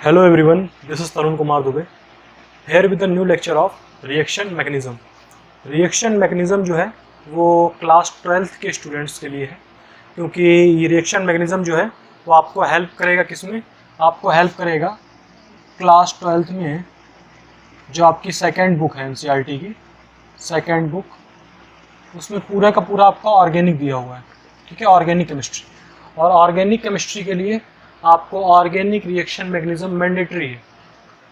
Hello everyone, this is Tarun Kumar Dubey here with a new lecture of reaction mechanism. Reaction mechanism जो है वो class 12th के students के लिए है, क्योंकि ये रिएक्शन मैकेनिज़्म जो है वो आपको हेल्प करेगा किसमें, आपको हेल्प करेगा क्लास 12th में जो आपकी सेकंड बुक है एनसीईआरटी की सेकंड बुक, उसमें पूरा का पूरा आपका ऑर्गेनिक दिया हुआ है। ठीक है, ऑर्गेनिक केमिस्ट्री, और ऑर्गेनिक केमिस्ट्री के लिए आपको ऑर्गेनिक रिएक्शन मैकेनिज्म मैंडेटरी है।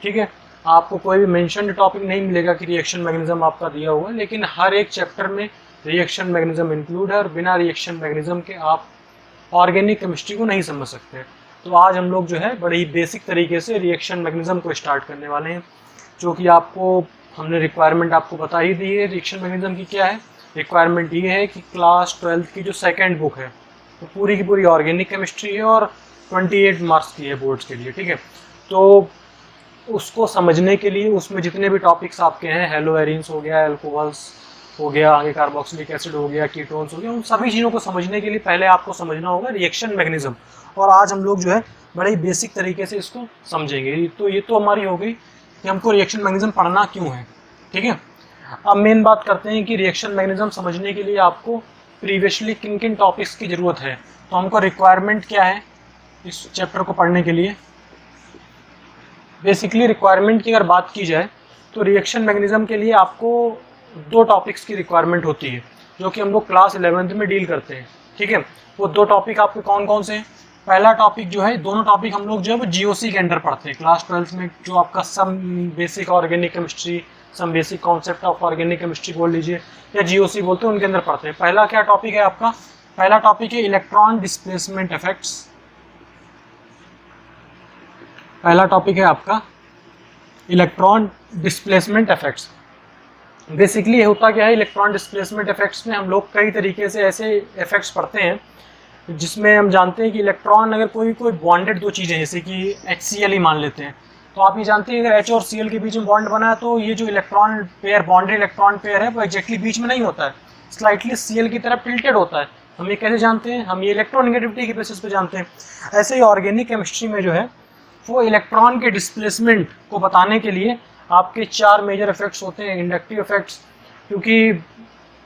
ठीक है, आपको कोई भी मेंशन्ड टॉपिक नहीं मिलेगा कि रिएक्शन मैकेनिज्म आपका दिया हुआ है, लेकिन हर एक चैप्टर में रिएक्शन मैकेनिज्म इंक्लूड है और बिना रिएक्शन मैकेनिज्म के आप ऑर्गेनिक केमिस्ट्री को नहीं समझ सकते। तो आज हम लोग जो है बड़े ही बेसिक तरीके से रिएक्शन मैकेनिज्म को स्टार्ट करने वाले हैं, जो कि आपको हमने रिक्वायरमेंट आपको बता ही दी है। रिएक्शन मैकेनिज्म की क्या है रिक्वायरमेंट, ये है कि क्लास 12th की जो सेकेंड बुक है वो पूरी की पूरी ऑर्गेनिक केमिस्ट्री है और 28 मार्क्स की है बोर्ड्स के लिए। ठीक है, तो उसको समझने के लिए उसमें जितने भी टॉपिक्स आपके हैं, हेलो एरिन्स हो गया, एल्कोहल्स हो गया, आगे कार्बोक्सिलिक एसिड हो गया, कीटोन्स हो गया, उन सभी चीज़ों को समझने के लिए पहले आपको समझना होगा रिएक्शन मैकेनिज्म। और आज हम लोग जो है बड़े ही बेसिक तरीके से इसको समझेंगे। तो ये तो हमारी हो गई कि हमको रिएक्शन मैकेनिज्म पढ़ना क्यों है। ठीक है, अब मेन बात करते हैं कि रिएक्शन मैकेनिज्म समझने के लिए आपको प्रीवियसली किन किन टॉपिक्स की ज़रूरत है। तो हमको रिक्वायरमेंट क्या है इस चैप्टर को पढ़ने के लिए। बेसिकली रिक्वायरमेंट की अगर बात की जाए तो रिएक्शन मैकेनिज्म के लिए आपको दो टॉपिक्स की रिक्वायरमेंट होती है, जो कि हम लोग क्लास 11th में डील करते हैं। ठीक है, वो दो टॉपिक आपके कौन कौन से हैं। पहला टॉपिक जो है, दोनों टॉपिक हम लोग जो है वो जीओसी के अंडर पढ़ते हैं क्लास 12th में, जो आपका some basic organic chemistry, some basic concept of organic chemistry बोल लीजिए या जीओसी बोलते हैं, उनके अंदर पढ़ते हैं। पहला क्या टॉपिक है आपका, पहला टॉपिक है इलेक्ट्रॉन डिस्प्लेसमेंट इफेक्ट्स। पहला टॉपिक है आपका इलेक्ट्रॉन डिस्प्लेसमेंट इफेक्ट्स। बेसिकली होता क्या है, इलेक्ट्रॉन डिस्प्लेसमेंट इफेक्ट्स में हम लोग कई तरीके से ऐसे इफेक्ट्स पढ़ते हैं जिसमें हम जानते हैं कि इलेक्ट्रॉन अगर कोई बॉन्डेड दो चीज़ें, जैसे कि HCl ही मान लेते हैं, तो आप ये जानते हैं अगर H और Cl के बीच में बॉन्ड बना है तो ये जो electron pair, bonded electron pair है, वो एक्जैक्टली बीच में नहीं होता है, स्लाइटली Cl की तरफ टिल्टेड होता है। हम ये कैसे जानते हैं, हम ये इलेक्ट्रोनेगेटिविटी के बेसिस पे जानते हैं। ऐसे ही ऑर्गेनिक केमिस्ट्री में जो है वो इलेक्ट्रॉन के डिस्प्लेसमेंट को बताने के लिए आपके चार मेजर इफेक्ट्स होते हैं, इंडक्टिव इफेक्ट्स, क्योंकि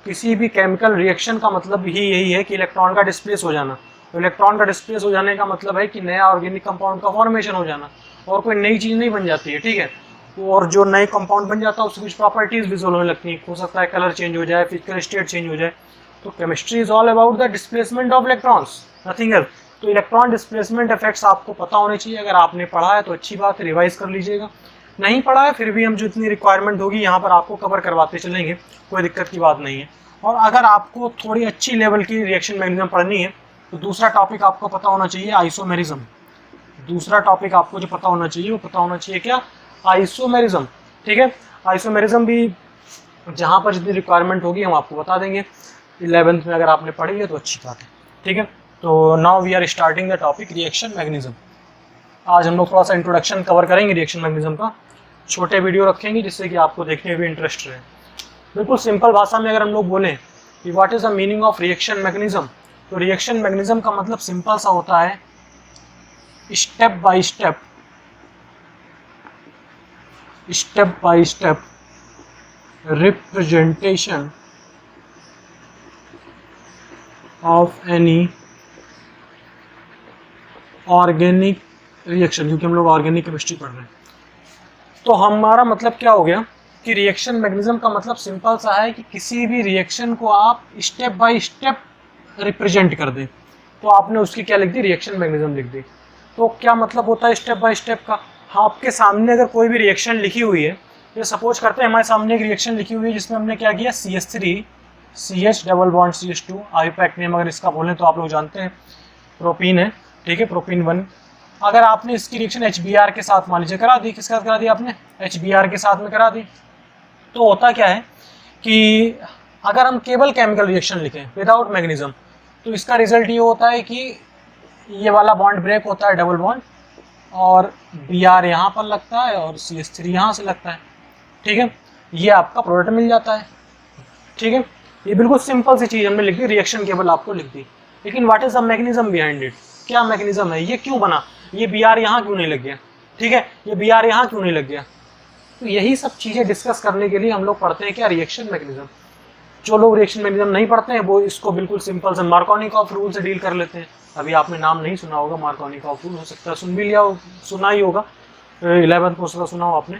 किसी भी केमिकल रिएक्शन का मतलब ही यही है कि इलेक्ट्रॉन का डिस्प्लेस हो जाना। तो इलेक्ट्रॉन का डिस्प्लेस हो जाने का मतलब है कि नया ऑर्गेनिक कंपाउंड का फॉर्मेशन हो जाना, और कोई नई चीज़ नहीं बन जाती है। ठीक है, और जो नए कंपाउंड बन जाता है उसकी कुछ प्रॉपर्टीज विजुअल होने लगती हैं, हो सकता है कलर चेंज हो जाए, फिजिकल स्टेट चेंज हो जाए। तो chemistry is all about the displacement of electrons, nothing else. तो इलेक्ट्रॉन डिस्प्लेसमेंट इफेक्ट्स आपको पता होने चाहिए। अगर आपने पढ़ा है तो अच्छी बात है, रिवाइज कर लीजिएगा। नहीं पढ़ा है फिर भी हम जो इतनी रिक्वायरमेंट होगी यहाँ पर आपको कवर करवाते चलेंगे, कोई दिक्कत की बात नहीं है। और अगर आपको थोड़ी अच्छी लेवल की रिएक्शन मैकेनिज्म पढ़नी है तो दूसरा टॉपिक आपको पता होना चाहिए आइसोमेरिज्म। दूसरा टॉपिक आपको जो पता होना चाहिए वो पता होना चाहिए क्या, आइसोमेरिज्म। ठीक है, आइसोमेरिज्म भी जहाँ पर जितनी रिक्वायरमेंट होगी हम आपको बता देंगे। 11th में अगर आपने पढ़ी है तो अच्छी बात है। ठीक है, तो now we are starting the topic reaction mechanism. आज हम लोग थोड़ा सा इंट्रोडक्शन कवर करेंगे रिएक्शन मैकेनिज्म का, छोटे वीडियो रखेंगे जिससे कि आपको देखने में भी इंटरेस्ट रहे। बिल्कुल सिंपल भाषा में अगर हम लोग बोलें कि what is the meaning of reaction mechanism, तो रिएक्शन मैकेनिज्म का मतलब सिंपल सा होता है step by step representation of any organic reaction, क्योंकि हम लोग ऑर्गेनिक केमिस्ट्री पढ़ रहे हैं। तो हमारा मतलब क्या हो गया कि रिएक्शन मैकेनिज्म का मतलब सिंपल सा है कि किसी भी रिएक्शन को आप स्टेप बाय स्टेप रिप्रेजेंट कर दें। तो आपने उसकी क्या लिख दी, रिएक्शन मैकेनिज्म लिख दी। तो क्या मतलब होता है स्टेप बाय स्टेप का, हाँ, आपके सामने अगर कोई भी रिएक्शन लिखी हुई है, तो सपोज करते हैं हमारे सामने एक रिएक्शन लिखी हुई है जिसमें हमने क्या किया, CH3 CH double bond CH2, IUPAC name अगर इसका बोलें तो आप लोग जानते हैं प्रोपीन है। ठीक है, प्रोपीन 1। अगर आपने इसकी रिएक्शन HBr के साथ मान लीजिए करा दी, किसके साथ करा दी आपने, HBr के साथ में करा दी, तो होता क्या है कि अगर हम केवल केमिकल रिएक्शन लिखें विदाउट मैकेनिज्म, तो इसका रिजल्ट ये होता है कि ये वाला बॉन्ड ब्रेक होता है, डबल बॉन्ड, और Br यहाँ पर लगता है और CH3 यहाँ से लगता है। ठीक है, ये आपका प्रोडक्ट मिल जाता है। ठीक है, ये बिल्कुल सिंपल सी चीज़ हमने लिख दी, रिएक्शन केवल आपको लिख दी। लेकिन what is the mechanism behind it, क्या मैकेनिज्म है, ये क्यों बना, ये Br यहाँ क्यों नहीं लग गया, ठीक है, ये बी आर यहाँ क्यों नहीं लग गया। तो यही सब चीज़ें डिस्कस करने के लिए हम लोग पढ़ते हैं क्या, रिएक्शन मैकेनिज्म। जो लोग रिएक्शन मैकेनिज्म नहीं पढ़ते हैं वो इसको बिल्कुल सिंपल से मार्कोनिकॉफ रूल से डील कर लेते हैं। अभी आपने नाम नहीं सुना होगा मार्कोनिकॉफ रूल, हो सकता है सुन भी लिया हो, सुना ही होगा, 11th में सुना हो आपने।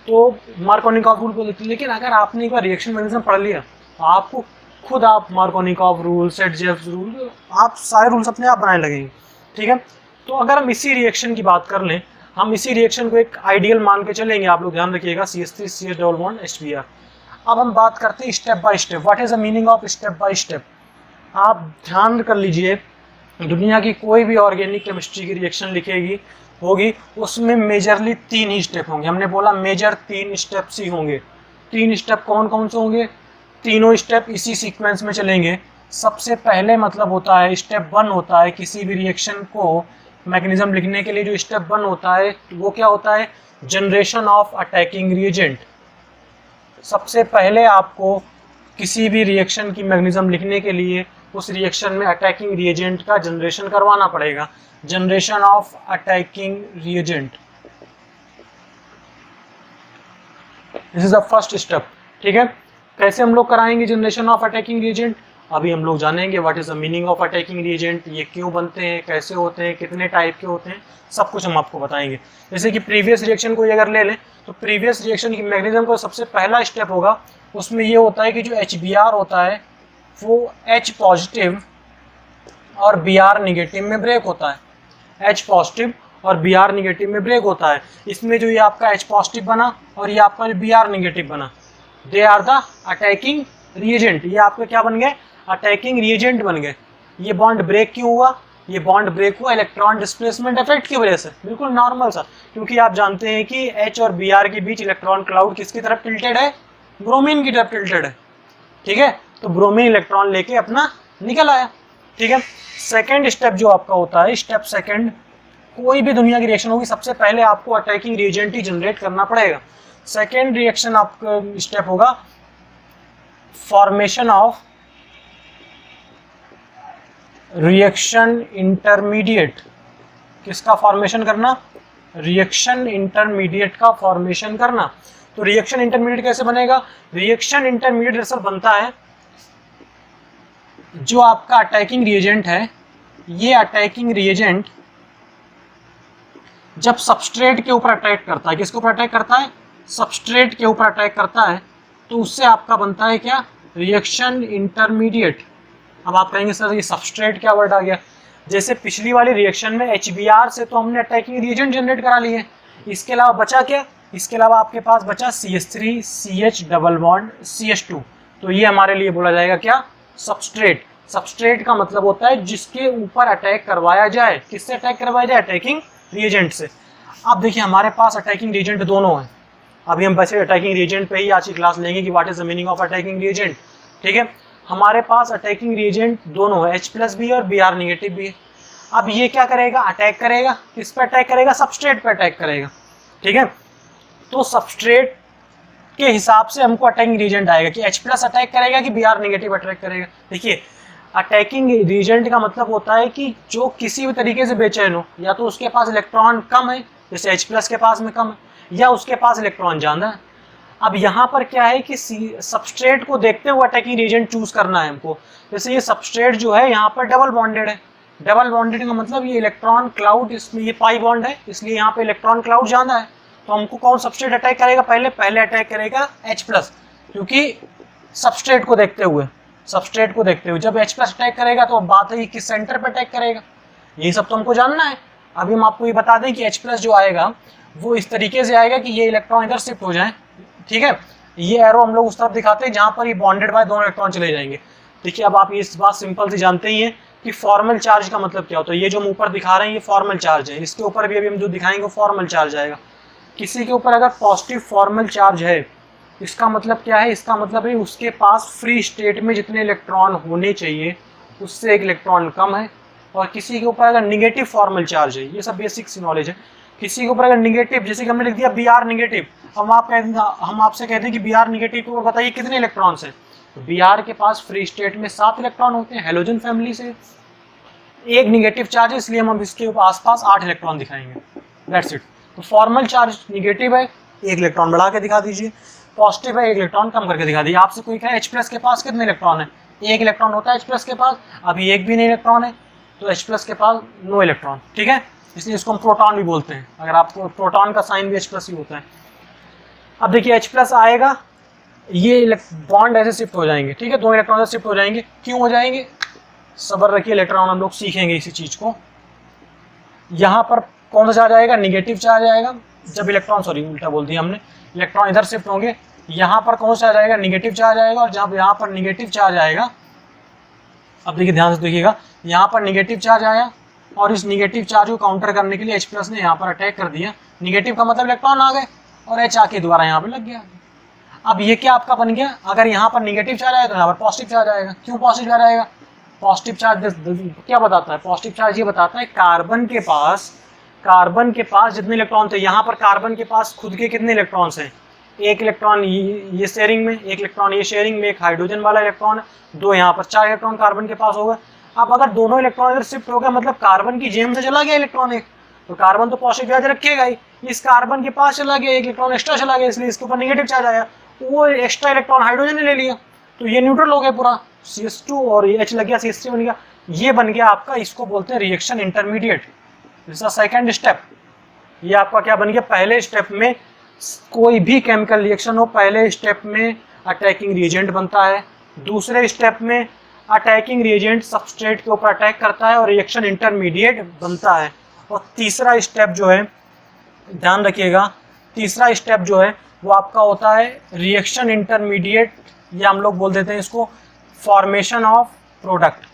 तो मार्कोनिकॉफ रूल को लेते हैं, लेकिन अगर आपने एक बार रिएक्शन मैकेनिज्म पढ़ लिया तो आपको खुद आप मार्कोनिकॉफ रूल, सेट-जेव्स रूल, आप सारे रूल्स अपने आप बनाने लगेंगे। ठीक है, तो अगर हम इसी रिएक्शन की बात कर लें, हम इसी रिएक्शन को एक आइडियल मान के चलेंगे, आप लोग ध्यान रखिएगा, CH3 CH double bond HBr। अब हम बात करते हैं step by step, what is the meaning of step by step. आप ध्यान कर लीजिए, दुनिया की कोई भी ऑर्गेनिक केमिस्ट्री की रिएक्शन लिखेगी होगी, उसमें मेजरली 3 ही स्टेप होंगे। हमने बोला मेजर 3 स्टेप्स ही होंगे। 3 स्टेप कौन कौन से होंगे, तीनों स्टेप इसी सीक्वेंस में चलेंगे। सबसे पहले मतलब होता है स्टेप 1 होता है, किसी भी रिएक्शन को मैकेनिज्म लिखने के लिए जो स्टेप 1 होता है वो क्या होता है, जनरेशन ऑफ अटैकिंग रिएजेंट। सबसे पहले आपको किसी भी रिएक्शन की मैकेनिज्म लिखने के लिए उस रिएक्शन में अटैकिंग रिएजेंट का जनरेशन करवाना पड़ेगा, generation of attacking reagent, this is the first step. ठीक है, कैसे हम लोग कराएंगे जनरेशन ऑफ अटैकिंग रिएजेंट, अभी हम लोग जानेंगे what is the meaning of attacking reagent, ये क्यों बनते हैं, कैसे होते हैं, कितने टाइप के होते हैं, सब कुछ हम आपको बताएंगे। जैसे कि प्रीवियस रिएक्शन को अगर ले लें तो प्रीवियस रिएक्शन की मैकेनिज्म का सबसे पहला स्टेप होगा, उसमें ये होता है कि जो HBr होता है वो H पॉजिटिव और Br निगेटिव में ब्रेक होता है। H पॉजिटिव और Br निगेटिव में ब्रेक होता है। इसमें जो ये आपका H पॉजिटिव बना और ये आपका जो Br निगेटिव बना, they are the attacking reagent. ये आपके क्या बन गए, अटैकिंग रिएजेंट बन गए। ये बॉन्ड ब्रेक क्यों हुआ, ये बॉन्ड ब्रेक हुआ इलेक्ट्रॉन डिस्प्लेसमेंट इफेक्ट की वजह से, बिल्कुल नॉर्मल सा, क्योंकि आप जानते हैं कि H और Br के बीच इलेक्ट्रॉन क्लाउड किसकी तरफ टिल्टेड है, ब्रोमीन की तरफ टिल्टेड है। ठीक है, तो ब्रोमीन इलेक्ट्रॉन लेके अपना निकल आया। ठीक है, सेकेंड स्टेप जो आपका होता है, स्टेप सेकेंड, कोई भी दुनिया की रिएक्शन होगी सबसे पहले आपको अटैकिंग रिएजेंट ही जनरेट करना पड़ेगा। सेकेंड रिएक्शन आपका स्टेप होगा फॉर्मेशन ऑफ रिएक्शन इंटरमीडिएट। किसका फॉर्मेशन करना, रिएक्शन इंटरमीडिएट का फॉर्मेशन करना। तो रिएक्शन इंटरमीडिएट कैसे बनेगा, रिएक्शन इंटरमीडिएट दरअसल बनता है, जो आपका अटैकिंग रिएजेंट है, ये अटैकिंग रिएजेंट जब सबस्ट्रेट के ऊपर अटैक करता है, किसके ऊपर अटैक करता है, सबस्ट्रेट के ऊपर अटैक करता है, तो उससे आपका बनता है क्या, रिएक्शन इंटरमीडिएट। अब आप कहेंगे सर ये सबस्ट्रेट क्या वर्ड आ गया, जैसे पिछली वाली रिएक्शन में HBr से तो हमने अटैकिंग रिएजेंट जनरेट करा लिए, इसके अलावा बचा क्या, इसके अलावा आपके पास बचा CH3 CH double bond CH2, तो ये हमारे लिए बोला जाएगा क्या, सबस्ट्रेट। सबस्ट्रेट का मतलब होता है जिसके ऊपर अटैक करवाया जाए, किससे अटैक करवाया जाए, अटैकिंग रिएजेंट से। अब देखिए हमारे पास अटैकिंग रिएजेंट दोनों है, अभी हम वैसे अटैकिंग रिएजेंट पे ही आज की क्लास लेंगे कि what is the meaning of attacking reagent. ठीक है, हमारे पास अटैकिंग रिएजेंट दोनों है, H+ और Br निगेटिव भी है। अब ये क्या करेगा, अटैक करेगा, किस पे अटैक करेगा, सबस्ट्रेट पे अटैक करेगा। ठीक है, तो सबस्ट्रेट के हिसाब से हमको अटैकिंग रिएजेंट आएगा कि H+ अटैक करेगा कि Br निगेटिव अटैक करेगा। देखिए अटैकिंग रिएजेंट का मतलब होता है कि जो किसी भी तरीके से बेचैन हो, या तो उसके पास इलेक्ट्रॉन कम है, जैसे H+ के पास में कम है, या उसके पास इलेक्ट्रॉन ज़्यादा है। अब यहाँ पर क्या है कि सबस्ट्रेट को देखते हुए अटैकिंग रिएजेंट चूज करना है हमको। जैसे ये सबस्ट्रेट जो है यहाँ पर डबल बॉन्डेड है, डबल बॉन्डेड का मतलब ये इलेक्ट्रॉन क्लाउड, इसमें ये पाई बॉन्ड है, इसलिए यहाँ पे इलेक्ट्रॉन क्लाउड ज़्यादा है। तो हमको कौन सबस्ट्रेट अटैक करेगा, पहले अटैक करेगा H+, क्योंकि सबस्ट्रेट को देखते हुए, सबस्ट्रेट को देखते हुए जब H+ अटैक करेगा तो अब बात है कि किस सेंटर पर अटैक करेगा, ये सब तो हमको जानना है। अभी हम आपको ये बता दें कि H+ जो आएगा वो इस तरीके से आएगा कि ये इलेक्ट्रॉन इधर शिफ्ट हो जाए। ठीक है, ये एरो हम लोग उस तरफ दिखाते हैं जहां पर ये बॉन्डेड बाय दोनों इलेक्ट्रॉन चले जाएंगे। देखिए अब आप ये इस बात सिंपल से जानते ही हैं कि फॉर्मल चार्ज का मतलब क्या होता है। ये जो हम ऊपर दिखा रहे हैं ये फॉर्मल चार्ज है, इसके ऊपर भी अभी हम जो दिखाएंगे वो फॉर्मल चार्ज आएगा। किसी के ऊपर अगर पॉजिटिव फॉर्मल चार्ज है, इसका मतलब क्या है, इसका मतलब है उसके पास फ्री स्टेट में जितने इलेक्ट्रॉन होने चाहिए उससे एक इलेक्ट्रॉन कम है। और किसी के ऊपर अगर निगेटिव फॉर्मल चार्ज है, ये सब बेसिक नॉलेज है, किसी के ऊपर अगर निगेटिव, जैसे कि हमने लिख दिया Br निगेटिव, हम आपसे कहते हैं कि Br निगेटिव के ऊपर बताइए कितने इलेक्ट्रॉन्स हैं। तो Br के पास फ्री स्टेट में 7 इलेक्ट्रॉन होते हैं, हेलोजन फैमिली से, एक निगेटिव चार्ज है, इसलिए हम इसके ऊपर आसपास 8 इलेक्ट्रॉन दिखाएंगे, दैट्स इट। तो फॉर्मल चार्ज निगेटिव है, एक इलेक्ट्रॉन बढ़ा के दिखा दीजिए, पॉजिटिव है, एक इलेक्ट्रॉन कम करके दिखा दीजिए। आपसे कोई कहे H+ के पास कितने इलेक्ट्रॉन है, एक इलेक्ट्रॉन होता है H+ के पास, अभी एक भी नहीं इलेक्ट्रॉन है, तो H+ के पास नो इलेक्ट्रॉन, ठीक है, इसलिए इसको हम प्रोटॉन भी बोलते हैं। अगर आपको प्रोटॉन का साइन भी H+ ही होता है। अब देखिए H+ आएगा, ये बॉन्ड ऐसे शिफ्ट हो जाएंगे, ठीक है, दो इलेक्ट्रॉन शिफ्ट हो जाएंगे। क्यों हो जाएंगे, सब्र रखिए, इलेक्ट्रॉन हम लोग सीखेंगे इसी चीज को। यहाँ पर कौन सा चार्ज आएगा, निगेटिव चार्ज आएगा, जब इलेक्ट्रॉन, सॉरी उल्टा बोल दिया हमने, इलेक्ट्रॉन इधर शिफ्ट होंगे, यहाँ पर कौन सा चार्ज आएगा, निगेटिव चार्ज आएगा, और जब यहाँ पर निगेटिव चार्ज आएगा, अब देखिए ध्यान से देखिएगा, यहाँ पर निगेटिव चार्ज आया और इस निगेटिव चार्ज को काउंटर करने के लिए H+ ने यहाँ पर अटैक कर दिया। निगेटिव का मतलब इलेक्ट्रॉन आ गए और H आके दोबारा यहाँ पे लग गया। अब ये क्या आपका बन गया, अगर यहाँ पर निगेटिव चार्ज आया तो यहाँ पर पॉजिटिव चार्ज आएगा। क्यों पॉजिटिव चार्ज आएगा, पॉजिटिव चार्ज क्या बताता है, पॉजिटिव चार्ज ये बताता है कार्बन के पास जितने इलेक्ट्रॉन थे, यहाँ पर कार्बन के पास खुद के कितने इलेक्ट्रॉन्स हैं, एक इलेक्ट्रॉन ये शेयरिंग में, एक इलेक्ट्रॉन ये शेयरिंग में, एक हाइड्रोजन वाला इलेक्ट्रॉन है, दो यहाँ पर, 4 इलेक्ट्रॉन कार्बन के पास हो गए। अब अगर दोनों इलेक्ट्रॉन इधर शिफ्ट हो गया, मतलब कार्बन की जेम से चला गया इलेक्ट्रॉन एक, तो कार्बन तो पॉजिटिव चार्ज रखेगा ही, इस कार्बन के पास चला गया, एक इलेक्ट्रॉन एक्स्ट्रा चला गया, इसलिए इसके ऊपर निगेटिव चार्ज आया, वो एक्स्ट्रा इलेक्ट्रॉन हाइड्रोजन ने ले लिया, तो ये न्यूट्रल हो गया पूरा, CH2 और ये H लग गया, CH3 बन गया। ये बन गया आपका, इसको बोलते हैं reaction intermediate, this is second step. ये आपका क्या बन गया, पहले स्टेप में कोई भी केमिकल रिएक्शन हो, पहले स्टेप में अटैकिंग रिएजेंट बनता है, दूसरे स्टेप में अटैकिंग रिएजेंट सबस्ट्रेट के ऊपर अटैक करता है और रिएक्शन इंटरमीडिएट बनता है, और तीसरा स्टेप जो है, ध्यान रखिएगा, तीसरा स्टेप जो है वो आपका होता है रिएक्शन इंटरमीडिएट, या हम लोग बोल देते हैं इसको फॉर्मेशन ऑफ प्रोडक्ट।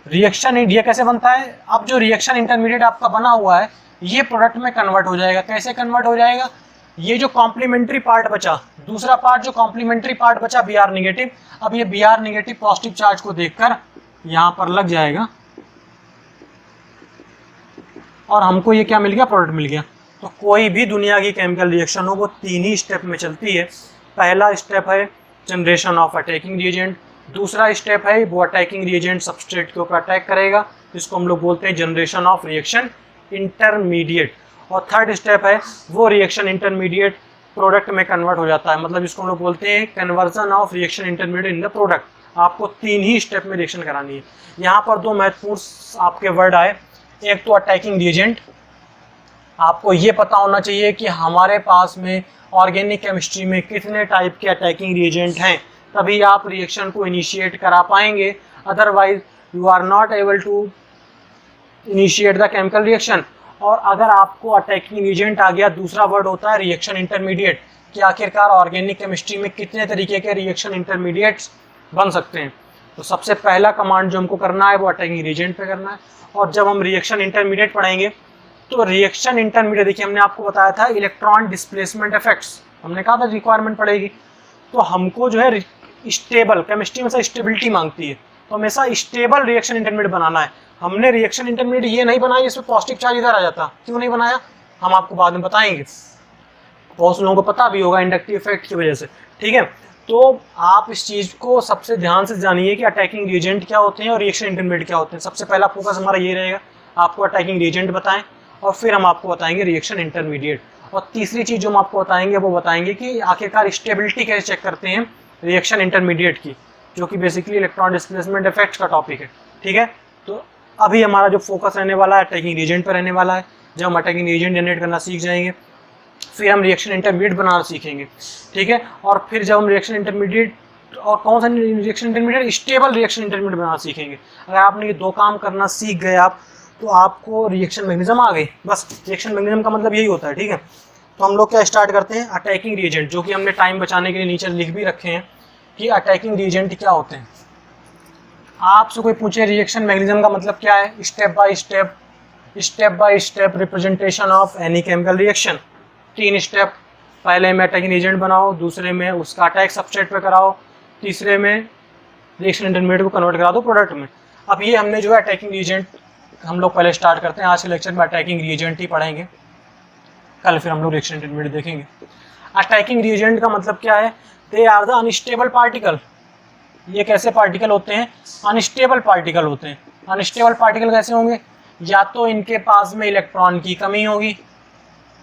रिएक्शन ये कैसे बनता है, अब जो रिएक्शन इंटरमीडिएट आपका बना हुआ है ये प्रोडक्ट में कन्वर्ट हो जाएगा। कैसे कन्वर्ट हो जाएगा, ये जो कॉम्प्लीमेंट्री पार्ट बचा, दूसरा पार्ट जो कॉम्प्लीमेंट्री पार्ट बचा Br नेगेटिव, अब ये Br नेगेटिव पॉजिटिव चार्ज को देखकर यहाँ पर लग जाएगा और हमको ये क्या मिल गया, प्रोडक्ट मिल गया। तो कोई भी दुनिया की केमिकल रिएक्शन हो वो 3 ही स्टेप में चलती है। पहला स्टेप है जनरेशन ऑफ अटैकिंग रिएजेंट, दूसरा स्टेप है वो अटैकिंग रिएजेंट सबस्ट्रेट के ऊपर अटैक करेगा, जिसको हम लोग बोलते हैं जनरेशन ऑफ रिएक्शन इंटरमीडिएट, और थर्ड स्टेप है वो रिएक्शन इंटरमीडिएट प्रोडक्ट में कन्वर्ट हो जाता है, मतलब इसको हम लोग बोलते हैं conversion of reaction intermediate in the product. आपको 3 ही स्टेप में रिएक्शन करानी है। यहाँ पर 2 महत्वपूर्ण आपके वर्ड आए, एक तो अटैकिंग रिएजेंट। आपको ये पता होना चाहिए कि हमारे पास में ऑर्गेनिक केमिस्ट्री में कितने टाइप के अटैकिंग रिएजेंट हैं, तभी आप रिएक्शन को इनिशिएट करा पाएंगे, otherwise you are not able to initiate the chemical reaction. और अगर आपको अटैकिंग रिएजेंट आ गया, दूसरा वर्ड होता है रिएक्शन इंटरमीडिएट, कि आखिरकार ऑर्गेनिक केमिस्ट्री में कितने तरीके के रिएक्शन इंटरमीडिएट्स बन सकते हैं। तो सबसे पहला कमांड जो हमको करना है वो अटैकिंग रिएजेंट पे करना है। और जब हम रिएक्शन इंटरमीडिएट पढ़ेंगे तो रिएक्शन इंटरमीडिएट, देखिए हमने आपको बताया था इलेक्ट्रॉन डिस्प्लेसमेंट इफेक्ट्स, हमने कहा था रिक्वायरमेंट पड़ेगी, तो हमको जो है स्टेबल, केमिस्ट्री में से स्टेबिलिटी मांगती है, तो हमेशा स्टेबल रिएक्शन इंटरमीडिएट बनाना है। हमने रिएक्शन इंटरमीडिएट ये नहीं बनाया जिसमें पॉजिटिव चार्ज इधर आ जाता, क्यों नहीं बनाया हम आपको बाद में बताएंगे, बहुत लोगों को पता भी होगा इंडक्टिव इफेक्ट की वजह से, ठीक है। तो आप इस चीज़ को सबसे ध्यान से जानिए कि अटैकिंग रिएजेंट क्या होते हैं और रिएक्शन इंटरमीडिएट क्या होते हैं। सबसे पहला फोकस हमारा ये रहेगा, आपको अटैकिंग रिएजेंट बताएं और फिर हम आपको बताएंगे रिएक्शन इंटरमीडिएट। और तीसरी चीज़ जो हम आपको बताएंगे वो बताएंगे कि आखिरकार स्टेबिलिटी कैसे चेक करते हैं रिएक्शन इंटरमीडिएट की, जो कि बेसिकली इलेक्ट्रॉन डिस्प्लेसमेंट इफेक्ट्स का टॉपिक है, ठीक है। तो अभी हमारा जो फोकस रहने वाला है अटैकिंग रिएजेंट पर रहने वाला है। जब हम अटैकिंग रिएजेंट जनरेट करना सीख जाएंगे फिर हम रिएक्शन इंटरमीडिएट बनाना सीखेंगे, ठीक है। और फिर जब हम रिएक्शन इंटरमीडिएट, और कौन सा reaction intermediate, stable reaction intermediate बनाना सीखेंगे। अगर आपने ये 2 काम करना सीख गए आप, तो आपको रिएक्शन मैकेनिज्म आ गई, बस रिएक्शन मैकेनिज्म का मतलब यही होता है, ठीक है। तो हम लोग क्या स्टार्ट करते हैं, अटैकिंग रिएजेंट, जो कि हमने टाइम बचाने के लिए नीचे लिख भी रखे हैं कि अटैकिंग रिएजेंट क्या होते हैं। आपसे कोई पूछे रिएक्शन मैकेनिज्म का मतलब क्या है, step by step representation of any chemical reaction. 3 step, पहले में अटैकिंग रिएजेंट बनाओ, दूसरे में उसका अटैक सबस्ट्रेट पे कराओ, तीसरे में रिएक्शन इंटरमीडिएट को कन्वर्ट करा दो प्रोडक्ट में। अब ये हमने जो है अटैकिंग रिएजेंट हम लोग पहले स्टार्ट करते हैं। आज के लेक्चर में अटैकिंग रिएजेंट ही पढ़ेंगे, कल फिर हम लोग रिएक्शन इंटरमीडिएट देखेंगे। अटैकिंग रिएजेंट का मतलब क्या है, they are the unstable particle. ये कैसे पार्टिकल होते हैं, अनस्टेबल पार्टिकल होते हैं। अनस्टेबल पार्टिकल कैसे होंगे, या तो इनके पास में इलेक्ट्रॉन की कमी होगी,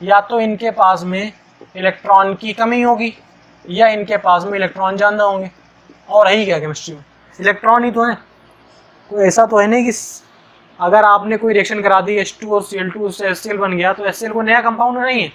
या तो इनके पास में इलेक्ट्रॉन की कमी होगी या इनके पास में इलेक्ट्रॉन ज़्यादा होंगे। और है ही क्या केमिस्ट्री में, इलेक्ट्रॉन ही तो है। कोई ऐसा तो है नहीं कि अगर आपने कोई रिएक्शन करा दी H2 और Cl2 से HCl बन गया तो HCl को नया कंपाउंड नहीं है।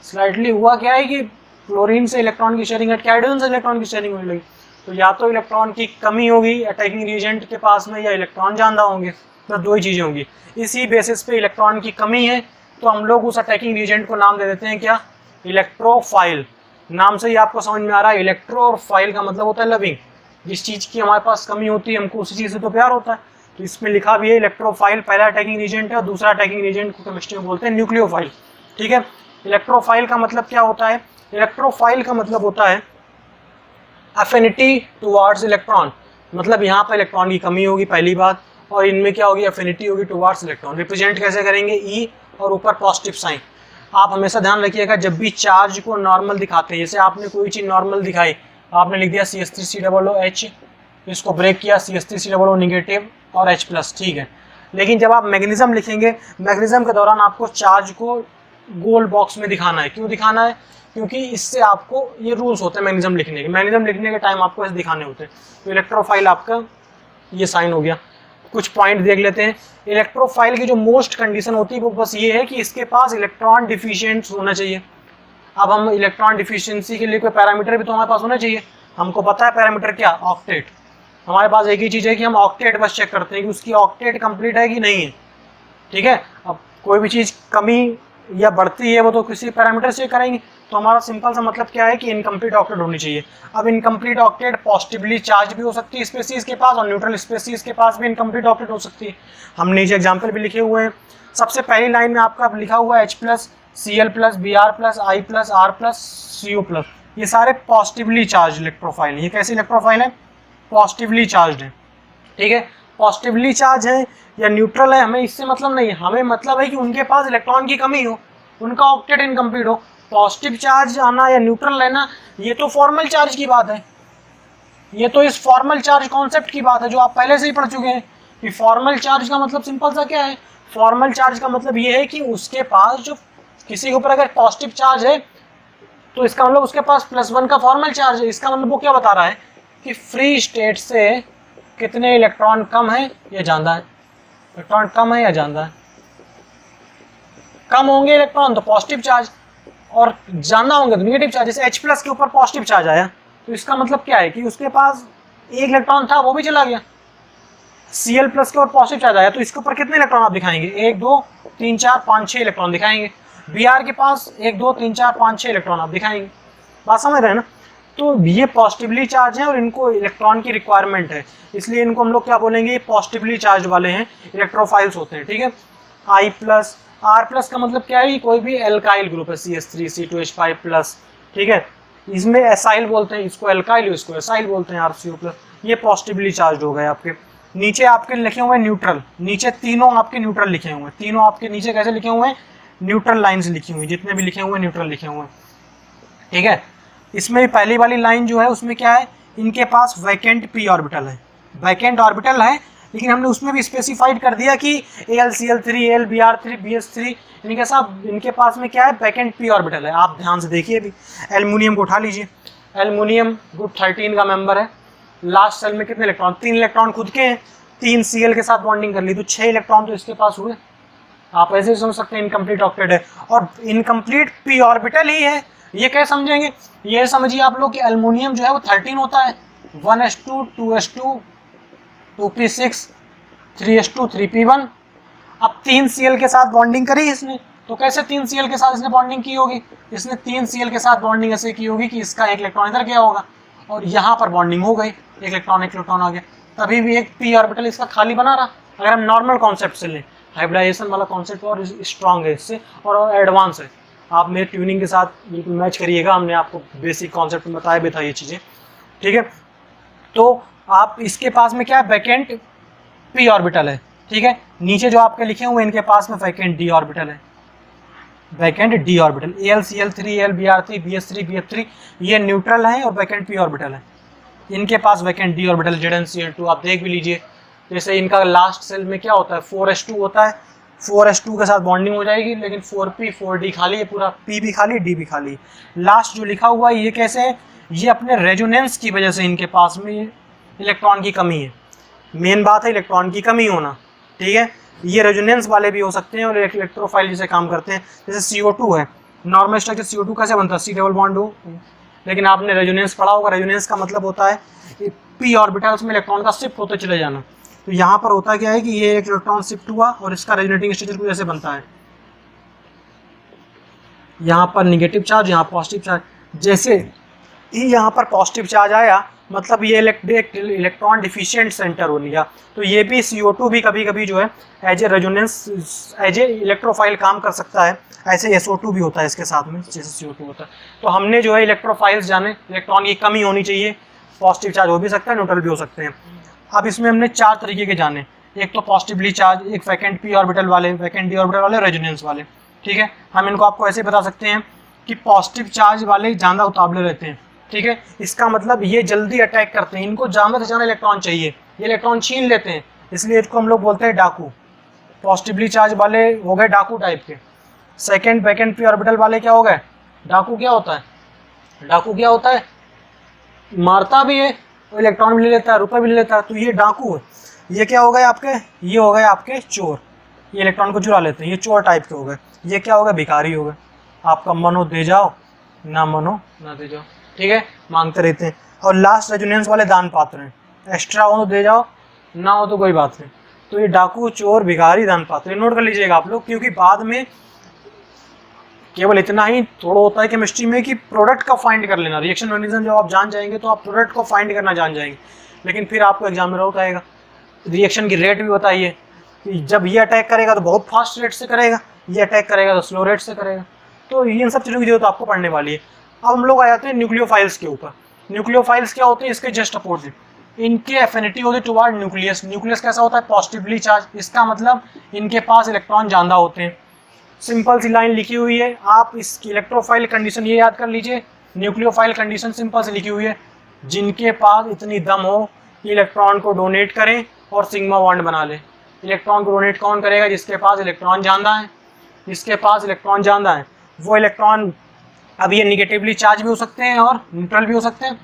स्लाइटली हुआ क्या है कि क्लोरीन से इलेक्ट्रॉन की शेयरिंग हट के हाइड्रोजन से इलेक्ट्रॉन की शेयरिंग होने लगी। तो या तो इलेक्ट्रॉन की कमी होगी अटैकिंग रिएजेंट के पास में, या इलेक्ट्रॉन ज़्यादा होंगे। तो दो ही चीज़ें होंगी। इसी बेसिस पे इलेक्ट्रॉन की कमी है तो हम लोग उस अटैकिंग रिएजेंट को नाम दे देते हैं क्या, इलेक्ट्रोफाइल। नाम से ही आपको समझ में आ रहा है, इलेक्ट्रो और फाइल का मतलब होता है लविंग। जिस चीज़ की हमारे पास कमी होती है हमको उसी चीज़ से तो प्यार होता है। तो इसमें लिखा भी है इलेक्ट्रोफाइल पहला अटैकिंग रिएजेंट है और दूसरा अटैकिंग रिएजेंट को केमिस्ट्री में बोलते हैं न्यूक्लियोफाइल। ठीक है, इलेक्ट्रोफाइल का मतलब क्या होता है, इलेक्ट्रोफाइल का मतलब होता है अफिनिटी टुवार्ड्स इलेक्ट्रॉन। मतलब यहाँ पर इलेक्ट्रॉन की कमी होगी पहली बात, और इनमें क्या होगी, अफिनिटी होगी टुवार्ड्स इलेक्ट्रॉन। रिप्रेजेंट कैसे करेंगे, ई और ऊपर पॉजिटिव साइन। आप हमेशा ध्यान रखिएगा जब भी चार्ज को नॉर्मल दिखाते हैं, जैसे आपने कोई चीज़ नॉर्मल दिखाई, आपने लिख दिया CH3COOH, इसको ब्रेक किया CH3COO निगेटिव और H+, ठीक है। लेकिन जब आप मैग्नीशियम लिखेंगे, मैग्नीशियम के दौरान आपको चार्ज को गोल बॉक्स में दिखाना है। क्यों दिखाना है, क्योंकि इससे आपको ये रूल्स होते हैं मैग्नीशियम लिखने के। मैग्नीशियम लिखने के टाइम आपको ऐसे दिखाने होते हैं। तो इलेक्ट्रोफाइल आपका ये साइन हो गया। कुछ पॉइंट देख लेते हैं। इलेक्ट्रोफाइल की जो मोस्ट कंडीशन होती है वो बस ये है कि इसके पास इलेक्ट्रॉन डिफिशिएंट होना चाहिए। अब हम इलेक्ट्रॉन डिफिशिएंसी के लिए कोई पैरामीटर भी तो हमारे पास होना चाहिए। हमको पता है पैरामीटर क्या, ऑक्टेट। हमारे पास एक ही चीज़ है कि हम ऑक्टेट बस चेक करते हैं कि उसकी ऑक्टेट कंप्लीट है कि नहीं है। ठीक है, अब कोई भी चीज़ कमी या बढ़ती है वो तो किसी पैरामीटर से करेंगे। तो हमारा सिंपल सा मतलब क्या है कि इनकम्प्लीट ऑक्टेट होनी चाहिए। अब इनकम्प्लीट ऑक्टेट पॉजिटिवली चार्ज भी हो सकती है स्पेसीज के पास, और न्यूट्रल स्पेसीज के पास भी इनकम्प्लीट ऑक्टेट हो सकती है। हमने नीचे एग्जाम्पल भी लिखे हुए हैं। सबसे पहली लाइन में आपका लिखा हुआ है H+, Cl+, Br+, I+, R+, CO+। ये सारे पॉजिटिवली चार्ज इलेक्ट्रोफाइल। ये कैसे इलेक्ट्रोफाइल है, पॉजिटिवली चार्ज है। ठीक है, पॉजिटिवली चार्ज है या न्यूट्रल है हमें इससे मतलब नहीं है। हमें मतलब है कि उनके पास इलेक्ट्रॉन की कमी हो, उनका ऑक्टेट इनकम्प्लीट हो। पॉजिटिव चार्ज आना या न्यूट्रल रहना ये तो फॉर्मल चार्ज की बात है। ये तो इस फॉर्मल चार्ज कॉन्सेप्ट की बात है जो आप पहले से ही पढ़ चुके हैं कि फॉर्मल चार्ज का मतलब सिंपल सा क्या है। फॉर्मल चार्ज का मतलब ये है कि उसके पास जो किसी के ऊपर अगर पॉजिटिव चार्ज है तो इसका मतलब उसके पास +1 का फॉर्मल चार्ज है। इसका मतलब वो क्या बता रहा है कि फ्री स्टेट से कितने इलेक्ट्रॉन कम है या ज़्यादा है। इलेक्ट्रॉन कम है या ज़्यादा है, कम होंगे इलेक्ट्रॉन तो पॉजिटिव चार्ज, और ज़्यादा होंगे तो नेगेटिव चार्ज। जैसे H+ के ऊपर पॉजिटिव चार्ज आया तो इसका मतलब क्या है कि उसके पास एक इलेक्ट्रॉन था वो भी चला गया। Cl+ के ऊपर पॉजिटिव चार्ज आया तो इसके ऊपर कितने इलेक्ट्रॉन आप दिखाएंगे, 1 2 3 4 5 6 इलेक्ट्रॉन दिखाएंगे। Br के पास 1 2 3 4 5 6 इलेक्ट्रॉन आप दिखाएंगे। बात समझ रहे हैं ना। तो ये पॉजिटिवली चार्ज है और इनको इलेक्ट्रॉन की रिक्वायरमेंट है, इसलिए इनको हम लोग क्या बोलेंगे, ये पॉजिटिवली चार्ज वाले हैं, इलेक्ट्रोफाइल्स होते हैं। ठीक है, I+, R+ का मतलब क्या है, कोई भी एल्काइल ग्रुप है, CH3 C2H5+। ठीक है, इसमें एसाइल बोलते हैं, इसको एल्काइल, इसको एसाइल बोलते हैं, RCO+। ये पॉजिटिवली चार्ज हो गए आपके। नीचे आपके लिखे हुए हैं न्यूट्रल, नीचे तीनों आपके न्यूट्रल लिखे हुए हैं। तीनों आपके नीचे कैसे लिखे हुए हैं, न्यूट्रल लाइन्स लिखी हुई, जितने भी लिखे हुए हैं न्यूट्रल लिखे हुए हैं। ठीक है, इसमें पहली वाली लाइन जो है उसमें क्या है, इनके पास वैकेंट p ऑर्बिटल है। वैकेंट ऑर्बिटल है लेकिन हमने उसमें भी स्पेसिफाइड कर दिया कि AlCl3 AlBr3 BH3 इनके पास में क्या है, वैकेंट p ऑर्बिटल है। आप ध्यान से देखिए भी, एल्युमिनियम को उठा लीजिए। एल्युमिनियम ग्रुप 13 का मेंबर है। लास्ट सेल में कितने इलेक्ट्रॉन, 3 इलेक्ट्रॉन खुद के हैं, 3 Cl के साथ बॉन्डिंग कर ली तो 6 इलेक्ट्रॉन तो इसके पास हुए। आप ऐसे समझ सकते हैं इनकम्प्लीट ऑक्टेट है और इनकम्प्लीट p ऑर्बिटल ही है। ये कैसे समझेंगे, ये समझिए आप लोग कि एल्युमिनियम जो है वो 13 होता है, 1s2 2s2 2p6 3s2 3p1। अब 3 Cl के साथ बॉन्डिंग करी इसने, तो कैसे 3 Cl के साथ इसने बॉन्डिंग की होगी, इसने 3 Cl के साथ बॉन्डिंग ऐसे की होगी कि इसका एक इलेक्ट्रॉन इधर गया होगा और यहाँ पर बॉन्डिंग हो गई, एक इलेक्ट्रॉन आ गया, तभी भी एक p ऑर्बिटल इसका खाली बना रहा। अगर हम नॉर्मल कॉन्सेप्ट से लें, हाइब्रिडाइजेशन वाला कॉन्सेप्ट और स्ट्रॉन्ग है इससे और एडवांस है। आप मेरे ट्यूनिंग के साथ बिल्कुल मैच करिएगा, हमने आपको बेसिक कॉन्सेप्ट में बताया भी था ये चीज़ें। ठीक है, तो आप इसके पास में क्या है, वैकेंट p ऑर्बिटल है। ठीक है, नीचे जो आपके लिखे हुए इनके पास में वैकेंट d ऑर्बिटल है, vacant d orbital. AlCl3 AlBr3 BH3 BF3 ये न्यूट्रल है और वैकेंट p ऑर्बिटल है। इनके पास वैकेंट d ऑर्बिटल ZnCl2 आप देख भी लीजिए। जैसे इनका लास्ट सेल में क्या होता है, 4s2 होता है, 4s2 के साथ बॉन्डिंग हो जाएगी, लेकिन 4p 4d खाली है, पूरा p भी खाली d भी खाली। लास्ट जो लिखा हुआ है ये कैसे है, ये अपने रेजोनेंस की वजह से इनके पास में इलेक्ट्रॉन की कमी है। मेन बात है इलेक्ट्रॉन की कमी होना, ठीक है। ये रेजोनेंस वाले भी हो सकते हैं और इलेक्ट्रोफाइल जैसे काम करते हैं। जैसे CO2 है, नॉर्मल स्ट्रक्चर CO2 कैसे बनता है, C डबल बॉन्ड हो, लेकिन आपने रेजोनेंस पढ़ा होगा। रेजोनेंस का मतलब होता है p ऑर्बिटल्स में इलेक्ट्रॉन का शिफ्ट होते चले जाना। तो यहाँ पर होता क्या है कि ये एक इलेक्ट्रॉन शिफ्ट हुआ और इसका रेजोनेटिंग स्ट्रक्चर कुछ ऐसे बनता है, यहाँ पर निगेटिव चार्ज, यहाँ पॉजिटिव चार्ज। जैसे ही यहाँ पर पॉजिटिव चार्ज आया मतलब ये इलेक्ट्रॉन डिफिशिएंट सेंटर हो लिया। तो ये भी CO2 भी कभी कभी जो है as a resonance as a electrophile काम कर सकता है। ऐसे SO2 भी होता है इसके साथ में, जैसे CO2 होता है। तो हमने जो है इलेक्ट्रोफाइल्स जाने, इलेक्ट्रॉन की कमी होनी चाहिए, पॉजिटिव चार्ज हो भी सकता है, न्यूट्रल भी हो सकते हैं। अब इसमें हमने 4 तरीके के जाने, एक तो पॉजिटिवली चार्ज, एक वैकेंट p ऑर्बिटल वाले, वैकेंट d ऑर्बिटल वाले, रेजोनेंस वाले, ठीक है। हम इनको आपको ऐसे बता सकते हैं कि पॉजिटिव चार्ज वाले ज़्यादा उतावले रहते हैं, ठीक है। इसका मतलब ये जल्दी अटैक करते हैं, इनको ज़्यादा से ज़्यादा इलेक्ट्रॉन चाहिए, ये इलेक्ट्रॉन छीन लेते हैं, इसलिए इसको हम लोग बोलते हैं डाकू। पॉजिटिवली चार्ज वाले हो गए डाकू टाइप के। सेकेंड वैकेंट p ऑर्बिटल वाले क्या हो गए, डाकू। क्या होता है डाकू, क्या होता है, मारता भी है, इलेक्ट्रॉन भी ले लेता है, रुपये भी ले लेता है, तो ये डाकू है। ये क्या हो गए आपके, ये हो गए आपके चोर, ये इलेक्ट्रॉन को चुरा लेते हैं, ये चोर टाइप के हो गए। ये क्या हो गए, भिखारी हो गए, आपका मनो दे जाओ ना मनो ना दे जाओ, ठीक है, मांगते रहते हैं। और लास्ट रेजोनेंस वाले दान पात्र हैं, एक्स्ट्रा हो तो दे जाओ, ना हो तो कोई बात नहीं। तो ये डाकू, चोर, भिखारी, दान पात्र, नोट कर लीजिएगा आप लोग, क्योंकि बाद में केवल इतना ही थोड़ा होता है केमिस्ट्री में कि प्रोडक्ट का फाइंड कर लेना। रिएक्शन मैकेनिज्म जब आप जान जाएंगे तो आप प्रोडक्ट को फाइंड करना जान जाएंगे, लेकिन फिर आपको एग्जाम में डाउट आएगा रिएक्शन की रेट भी बताइए कि जब ये अटैक करेगा तो बहुत फास्ट रेट से करेगा, ये अटैक करेगा तो स्लो रेट से करेगा। तो इन सब चीज़ों की जरूरत आपको पढ़ने वाली है। अब हम लोग आ जाते हैं न्यूक्लियोफाइल्स के ऊपर। न्यूक्लियोफाइल्स क्या होते हैं, इसके जस्ट अपोजिट, इनके एफिनिटी होती है टुवर्ड न्यूक्लियस। न्यूक्लियस कैसा होता है, पॉजिटिवली चार्ज, इसका मतलब इनके पास इलेक्ट्रॉन ज़्यादा होते हैं। सिंपल सी लाइन लिखी हुई है, आप इसकी इलेक्ट्रोफाइल कंडीशन ये याद कर लीजिए। न्यूक्लियोफाइल कंडीशन सिंपल सी लिखी हुई है, जिनके पास इतनी दम हो कि इलेक्ट्रॉन को डोनेट करें और सिग्मा बॉन्ड बना ले। इलेक्ट्रॉन को डोनेट कौन करेगा, जिसके पास इलेक्ट्रॉन ज़्यादा है, जिसके पास इलेक्ट्रॉन ज़्यादा है वो इलेक्ट्रॉन। अब ये निगेटिवली चार्ज भी हो सकते हैं और न्यूट्रल भी हो सकते हैं,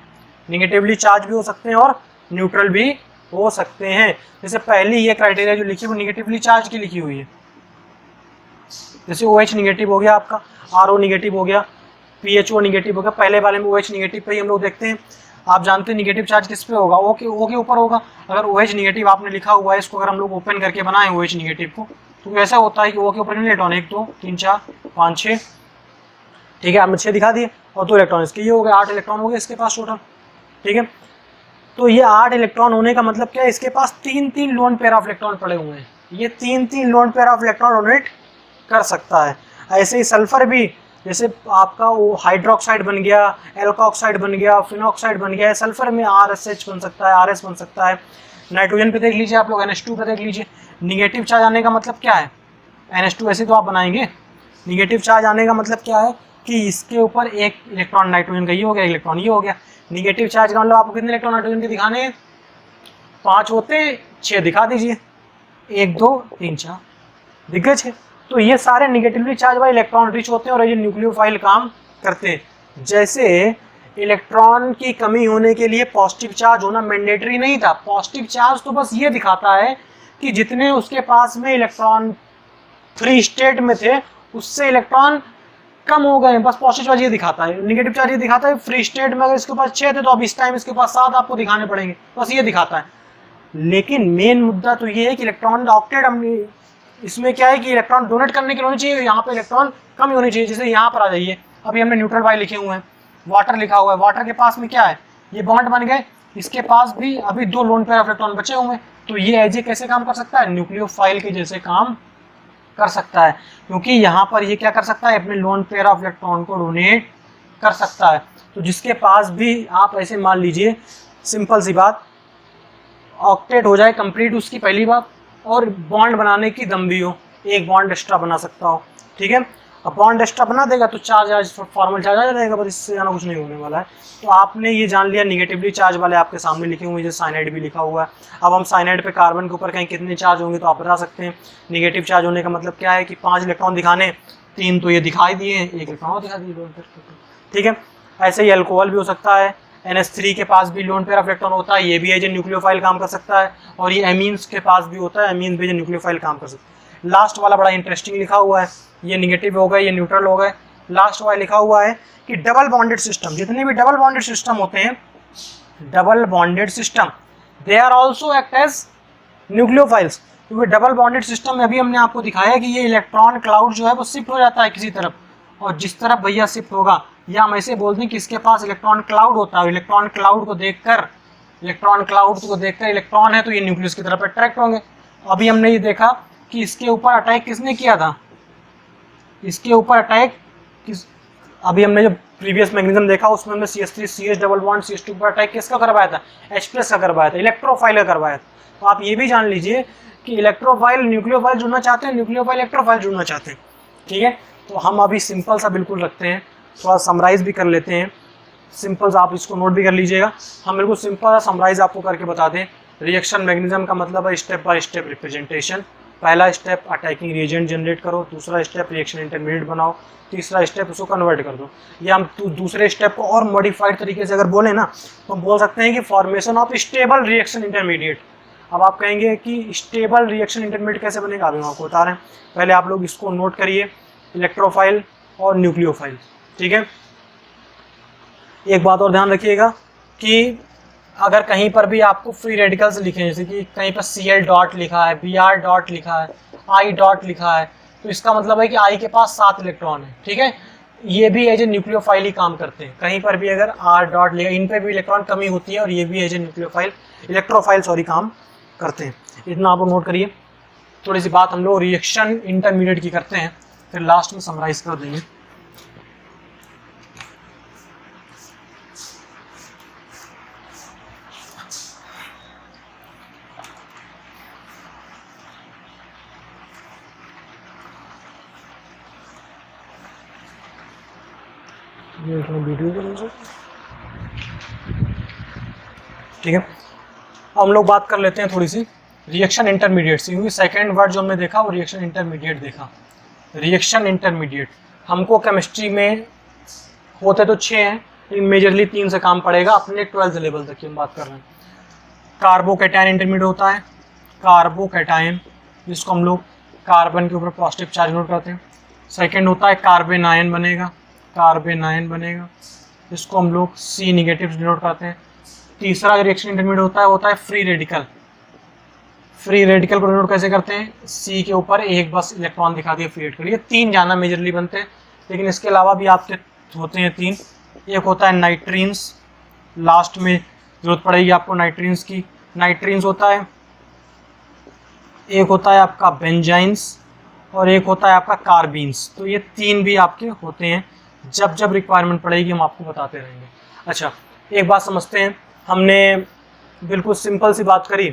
निगेटिवली चार्ज भी हो सकते हैं और न्यूट्रल भी हो सकते हैं। जैसे पहली ये क्राइटेरिया जो लिखी है वो निगेटिवली चार्ज की लिखी हुई है। जैसे OH निगेटिव हो गया आपका, RO निगेटिव हो गया, PHO निगेटिव हो गया। पहले वाले में OH निगेटिव पे ही हम लोग देखते हैं। आप जानते हैं निगेटिव चार्ज किस पे होगा, O के ऊपर होगा। अगर OH निगेटिव आपने लिखा हुआ है, इसको अगर हम लोग ओपन करके बनाएं OH निगेटिव को, तो ऐसा होता है कि O के ऊपर इलेक्ट्रॉन 1 2 3 4 5 6, ठीक है, आपने 6 दिखा दिए, और 2 इलेक्ट्रॉन इसके, ये हो गए 8 इलेक्ट्रॉन हो गए इसके पास टोटल, ठीक है। तो ये 8 इलेक्ट्रॉन होने का मतलब क्या है, इसके पास 3 लोन पेयर ऑफ इलेक्ट्रॉन पड़े हुए हैं। ये 3 lone pair of electron donate कर सकता है। ऐसे ही सल्फर भी, जैसे आपका वो हाइड्रोक्साइड बन गया, एल्कोक्साइड बन गया, फिनॉक्साइड बन गया, सल्फर में RSH बन सकता है, RS बन सकता है। नाइट्रोजन पे देख लीजिए आप लोग, NH2 पे देख लीजिए। निगेटिव चार्ज आने का मतलब क्या है, NH2 ऐसे तो आप बनाएंगे। निगेटिव चार्ज आने का मतलब क्या है कि इसके ऊपर एक इलेक्ट्रॉन नाइट्रोजन का ये हो गया, इलेक्ट्रॉन ये हो गया। निगेटिव चार्ज का मतलब आपको कितने इलेक्ट्रॉन नाइट्रोजन के दिखाने हैं, 5 होते हैं, 6 दिखा दीजिए, 1 2 3 4 दिख गए 6। तो ये सारे निगेटिवली चार्ज वाले इलेक्ट्रॉन रिच होते हैं और ये न्यूक्लियोफाइल काम करते हैं। जैसे इलेक्ट्रॉन की कमी होने के लिए पॉजिटिव चार्ज होना मैंडेटरी नहीं था। पॉजिटिव चार्ज तो बस ये दिखाता है कि जितने उसके पास में इलेक्ट्रॉन फ्री स्टेट में थे उससे इलेक्ट्रॉन कम हो गए, बस पॉजिटिव चार्ज ये दिखाता है। निगेटिव चार्ज ये दिखाता है फ्री स्टेट में अगर इसके पास 6 थे तो अब इस टाइम इसके पास 7 आपको दिखाने पड़ेंगे, बस ये दिखाता है। लेकिन मेन मुद्दा तो ये है कि इलेक्ट्रॉन ऑक्टेट, इसमें क्या है कि इलेक्ट्रॉन डोनेट करने के लिए होनी चाहिए, यहाँ पे इलेक्ट्रॉन कम होनी चाहिए। जैसे यहाँ पर आ जाइए, अभी हमने न्यूट्रल वाई लिखे हुए हैं, वाटर लिखा हुआ है, वाटर के पास में क्या है, ये बॉन्ड बन गए, इसके पास भी अभी 2 लोन पेयर ऑफ इलेक्ट्रॉन बचे हुए हैं। तो ये एज ए कैसे काम कर सकता है, न्यूक्लियोफाइल के जैसे काम कर सकता है, क्योंकि यहाँ पर ये क्या कर सकता है, अपने लोन पेयर ऑफ इलेक्ट्रॉन को डोनेट कर सकता है। तो जिसके पास भी आप ऐसे मान लीजिए, सिंपल सी बात, ऑक्टेट हो जाए कंप्लीट उसकी पहली बात, और बॉन्ड बनाने की दम भी हो, एक बॉन्ड एक्स्ट्रा बना सकता हो, ठीक है। अब बॉन्ड एक्स्ट्रा बना देगा तो चार्ज फॉर्मल चार्ज आ जाएगा, बस इससे ज़्यादा कुछ नहीं होने वाला है। तो आपने ये जान लिया निगेटिवली चार्ज वाले आपके सामने लिखे हुए, जैसे साइनाइड भी लिखा हुआ है। अब हम साइनाइड पे कार्बन के ऊपर कहीं कितने चार्ज होंगे तो आप बता सकते हैं। निगेटिव चार्ज होने का मतलब क्या है कि 5 इलेक्ट्रॉन दिखाने, 3 तो ये दिखाई दिए हैं, 1 इलेक्ट्रॉन दिखा दिए, ठीक है। ऐसे ही अल्कोहल भी हो सकता है, NH3 के पास भी लोन पेयर ऑफ इलेक्ट्रॉन होता है, ये भी एज ए न्यूक्लियोफाइल काम कर सकता है। और ये एमीन्स के पास भी होता है, एमीन भी एज ए न्यूक्लियोफाइल काम कर सकता है। लास्ट वाला बड़ा इंटरेस्टिंग लिखा हुआ है, ये निगेटिव हो गए, ये न्यूट्रल हो गए। लास्ट वाला लिखा हुआ है कि डबल बॉन्डेड सिस्टम, जितने भी डबल बॉन्डेड सिस्टम होते हैं, double bonded system they are also act as nucleophiles. क्योंकि डबल बॉन्डेड सिस्टम में अभी हमने आपको दिखाया कि ये इलेक्ट्रॉन क्लाउड जो है वो शिफ्ट हो जाता है किसी तरफ, और जिस तरफ भैया शिफ्ट होगा, या हम ऐसे बोलते हैं कि इसके पास इलेक्ट्रॉन क्लाउड होता है, इलेक्ट्रॉन क्लाउड को देखकर इलेक्ट्रॉन है तो ये न्यूक्लियस की तरफ अट्रैक्ट होंगे। अभी हमने ये देखा कि इसके ऊपर अटैक किसने किया था, इसके ऊपर अटैक किस, अभी हमने जो प्रीवियस मैग्नीज्म देखा उसमें हमने CH3 CH double bond CH2 पर अटैक किसका करवाया था, H+ का करवाया था, इलेक्ट्रोफाइल का करवाया था। तो आप ये भी जान लीजिए कि इलेक्ट्रोफाइल न्यूक्लियोफाइल जुड़ना चाहते हैं, न्यूक्लियोफाइल इलेक्ट्रोफाइल जुड़ना चाहते हैं, ठीक है। तो हम अभी सिंपल सा बिल्कुल रखते हैं, थोड़ा समराइज भी कर लेते हैं। सिंपल सा आप इसको नोट भी कर लीजिएगा। हम बिल्कुल सिंपल सा समराइज आपको करके बता दें। रिएक्शन मैग्नीज्म का मतलब है स्टेप बाय स्टेप रिप्रेजेंटेशन। पहला स्टेप अटैकिंग रिएजेंट जनरेट करो, दूसरा स्टेप रिएक्शन इंटरमीडिएट बनाओ, तीसरा स्टेप उसको कन्वर्ट कर दो। या हम दूसरे स्टेप को और मॉडिफाइड तरीके से अगर बोले ना तो हम बोल सकते हैं कि formation of stable reaction intermediate. अब आप कहेंगे कि स्टेबल रिएक्शन इंटरमीडिएट कैसे बनेगा, अभी हम आपको बता रहे हैं। पहले आप लोग इसको नोट करिए, इलेक्ट्रोफाइल और न्यूक्लियोफाइल, ठीक है। एक बात और ध्यान रखिएगा कि अगर कहीं पर भी आपको फ्री रेडिकल्स लिखे, जैसे कि कहीं पर Cl डॉट लिखा है, Br डॉट लिखा है, I डॉट लिखा है, तो इसका मतलब है कि I के पास 7 इलेक्ट्रॉन है, ठीक है। ये भी एज ए न्यूक्लियोफाइल ही काम करते हैं। कहीं पर भी अगर R डॉट लिखा, इन पे भी इलेक्ट्रॉन कमी होती है और ये भी एज ए न्यूक्लियोफाइल इलेक्ट्रोफाइल काम करते हैं। इतना आप लोग नोट करिए। थोड़ी सी बात हम लोग रिएक्शन इंटरमीडिएट की करते हैं, फिर लास्ट में समराइज कर देंगे। वीडियो ठीक है। अब हम लोग बात कर लेते हैं थोड़ी सी रिएक्शन इंटरमीडिएट से, क्योंकि सेकंड वर्ड जो हमने देखा वो रिएक्शन इंटरमीडिएट देखा। रिएक्शन इंटरमीडिएट हमको केमिस्ट्री में होते तो 6 हैं, लेकिन मेजरली 3 से काम पड़ेगा। अपने 12th लेवल तक की हम बात कर रहे हैं। कार्बोकैटायन इंटरमीडिएट होता है, कार्बोकैटायन जिसको हम लोग कार्बन के ऊपर पॉजिटिव चार्ज नोट करते हैं। सेकेंड होता है कार्बेनायन बनेगा, कार्बेनायन बनेगा, इसको हम लोग C निगेटिव डिनोट करते हैं। तीसरा रिएक्शन इंटरमीडिएट होता है फ्री रेडिकल। फ्री रेडिकल को डिनोट कैसे करते हैं, C के ऊपर एक बस इलेक्ट्रॉन दिखा दिया फ्री रेडिकल। ये 3 जाना मेजरली बनते हैं, लेकिन इसके अलावा भी आपके होते हैं 3। एक होता है नाइट्रीन्स, लास्ट में जरूरत पड़ेगी आपको नाइट्रीन्स की। नाइट्रीन्स होता है, एक होता है आपका बेंजाइन्स और एक होता है आपका कार्बीन्स। तो ये 3 भी आपके होते हैं। जब जब रिक्वायरमेंट पड़ेगी हम आपको बताते रहेंगे। अच्छा, एक बात समझते हैं। हमने बिल्कुल सिंपल सी बात करी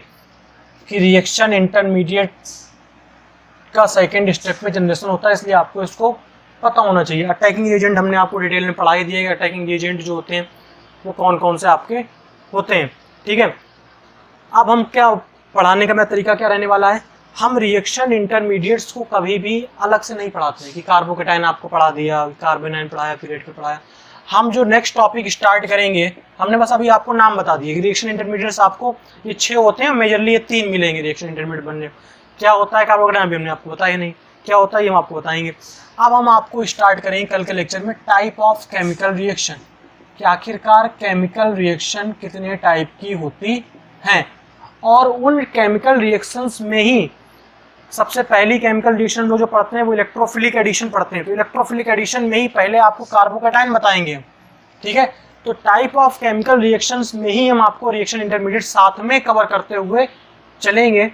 कि रिएक्शन इंटरमीडिएट का सेकेंड स्टेप में जनरेशन होता है, इसलिए आपको इसको पता होना चाहिए। अटैकिंग एजेंट हमने आपको डिटेल में पढ़ा ही दिया है। अटैकिंग एजेंट जो होते हैं वो कौन कौन से आपके होते हैं, ठीक है। अब हम क्या पढ़ाने का मेरा तरीका क्या रहने वाला है, हम रिएक्शन इंटरमीडिएट्स को कभी भी अलग से नहीं पढ़ाते हैं कि कार्बोकैटायन आपको पढ़ा दिया, कार्बेनायन पढ़ाया, पीरियड पे पढ़ाया। हम जो नेक्स्ट टॉपिक स्टार्ट करेंगे, हमने बस अभी आपको नाम बता दिए कि रिएक्शन इंटरमीडिएट्स आपको ये 6 होते हैं, मेजरली ये 3 मिलेंगे रिएक्शन इंटरमीडिएट बनने। क्या होता है कार्बोकैटायन अभी हमने आपको बताया नहीं, क्या होता है ये हम आपको बताएंगे। अब हम आपको स्टार्ट करेंगे कल के लेक्चर में टाइप ऑफ केमिकल रिएक्शन, कि आखिरकार केमिकल रिएक्शन कितने टाइप की होती हैं, और उन केमिकल रिएक्शंस में ही सबसे पहली केमिकल रिएक्शन लोग जो पढ़ते हैं वो इलेक्ट्रोफिलिक एडिशन पढ़ते हैं। तो इलेक्ट्रोफिलिक एडिशन में ही पहले आपको कार्बोकैटायन बताएंगे, ठीक है। तो टाइप ऑफ केमिकल रिएक्शंस में ही हम आपको रिएक्शन इंटरमीडिएट साथ में कवर करते हुए चलेंगे,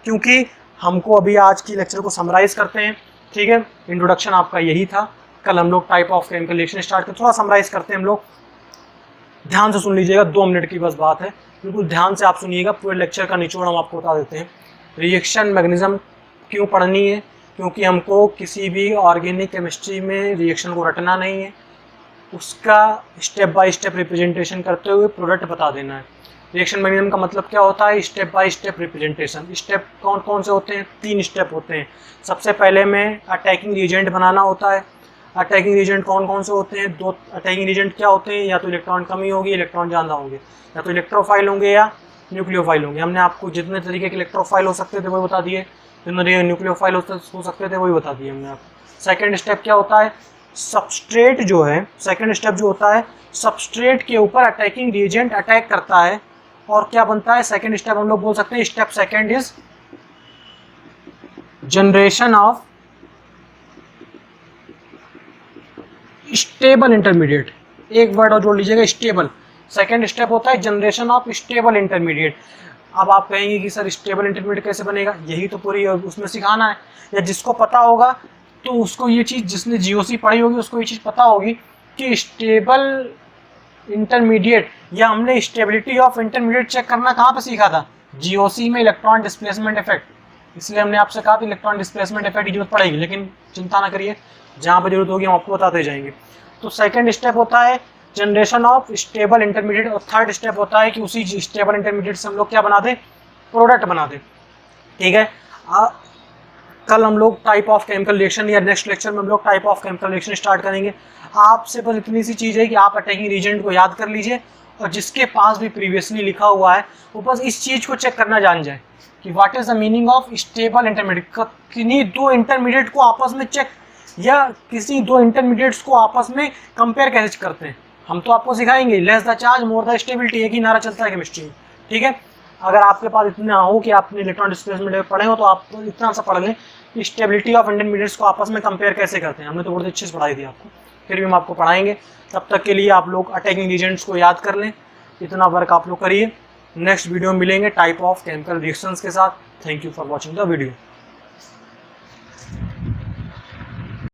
क्योंकि हमको अभी आज की लेक्चर को समराइज करते हैं, ठीक है। इंट्रोडक्शन आपका यही था। कल हम लोग type of chemical reaction start करते, थोड़ा समराइज करते हैं हम लोग। ध्यान से सुन लीजिएगा, 2 मिनट की बस बात है, बिल्कुल ध्यान से आप सुनिएगा। पूरे लेक्चर का निचोड़ हम आपको बता देते हैं। रिएक्शन मैग्नीज्म क्यों पढ़नी है, क्योंकि हमको किसी भी ऑर्गेनिक केमिस्ट्री में रिएक्शन को रटना नहीं है, उसका स्टेप बाय स्टेप रिप्रेजेंटेशन करते हुए प्रोडक्ट बता देना है। रिएक्शन मैकेनिज्म का मतलब क्या होता है? Step by step representation. Step कौन कौन से होते हैं? 3 स्टेप होते हैं। सबसे पहले में अटैकिंग रिएजेंट बनाना होता है। अटैकिंग रिएजेंट कौन कौन से होते हैं? 2 अटैकिंग रिएजेंट क्या होते हैं? या तो इलेक्ट्रॉन कमी होगी, इलेक्ट्रॉन ज़्यादा होंगे, या तो इलेक्ट्रोफाइल होंगे या न्यूक्लियोफाइल होंगे। हमने आपको जितने तरीके के इलेक्ट्रोफाइल हो सकते थे वही बता दिए, जितने तरीके न्यूक्लियोफाइल हो सकते थे वही बता दिए हमने आपको। सेकेंड स्टेप क्या होता है? सबस्ट्रेट जो है, सेकेंड स्टेप जो होता है, सबस्ट्रेट के ऊपर अटैकिंग रिएजेंट अटैक करता है और क्या बनता है? सेकेंड स्टेप हम लोग बोल सकते हैं, step second is generation of stable intermediate. एक वर्ड और जोड़ लीजिएगा, स्टेबल। सेकेंड स्टेप होता है जनरेशन ऑफ स्टेबल इंटरमीडिएट। अब आप कहेंगे कि सर स्टेबल इंटरमीडिएट कैसे बनेगा? यही तो पूरी उसमें सिखाना है, या जिसको पता होगा तो उसको ये चीज़, जिसने जीओसी पढ़ी होगी उसको ये चीज़ पता होगी कि स्टेबल इंटरमीडिएट, या हमने स्टेबिलिटी ऑफ इंटरमीडिएट चेक करना कहाँ पे सीखा था? जीओसी में, इलेक्ट्रॉन डिस्प्लेसमेंट इफेक्ट। इसलिए हमने आपसे कहा था इलेक्ट्रॉन डिस्प्लेसमेंट इफेक्ट की जरूरत पड़ेगी, लेकिन चिंता ना करिए, जहाँ पर जरूरत होगी हम आपको बताते जाएंगे। तो सेकेंड स्टेप होता है जनरेशन ऑफ स्टेबल इंटरमीडिएट, और थर्ड स्टेप होता है कि उसी स्टेबल इंटरमीडिएट से हम लोग क्या बना दें? प्रोडक्ट बना दें। ठीक है, कल हम लोग टाइप ऑफ केमिकल रिएक्शन, या नेक्स्ट लेक्चर में हम लोग type of chemical reaction start करेंगे। आपसे बस इतनी सी चीज़ है कि आप अटैकिंग रीजेंट को याद कर लीजिए, और जिसके पास भी प्रीवियसली लिखा हुआ है वो बस इस चीज़ को चेक करना जान जाए कि what is the meaning of stable intermediate. किन्हीं 2 इंटरमीडिएट को आपस में चेक, या किसी 2 इंटरमीडिएट्स को आपस में कंपेयर कैसे करते हैं, हम तो आपको सिखाएंगे। Less the charge more the stability, एक ही नारा चलता है केमिस्ट्री में। ठीक है, अगर आपके पास इतना हो कि आपने इलेक्ट्रॉन डिस्प्लेसमेंट पढ़े हो तो आप इतना सा पढ़ लें कि स्टेबिलिटी ऑफ इंटरमीडिएट्स को आपस में कंपेयर कैसे करते हैं। हमने तो बहुत अच्छे से पढ़ाई थी आपको, फिर भी हम आपको पढ़ाएंगे। तब तक के लिए आप लोग अटैकिंग रिएजेंट्स को याद कर लें, इतना वर्क आप लोग करिए। नेक्स्ट वीडियो में मिलेंगे टाइप ऑफ केमिकल रिएक्शंस के साथ। Thank you for watching the video.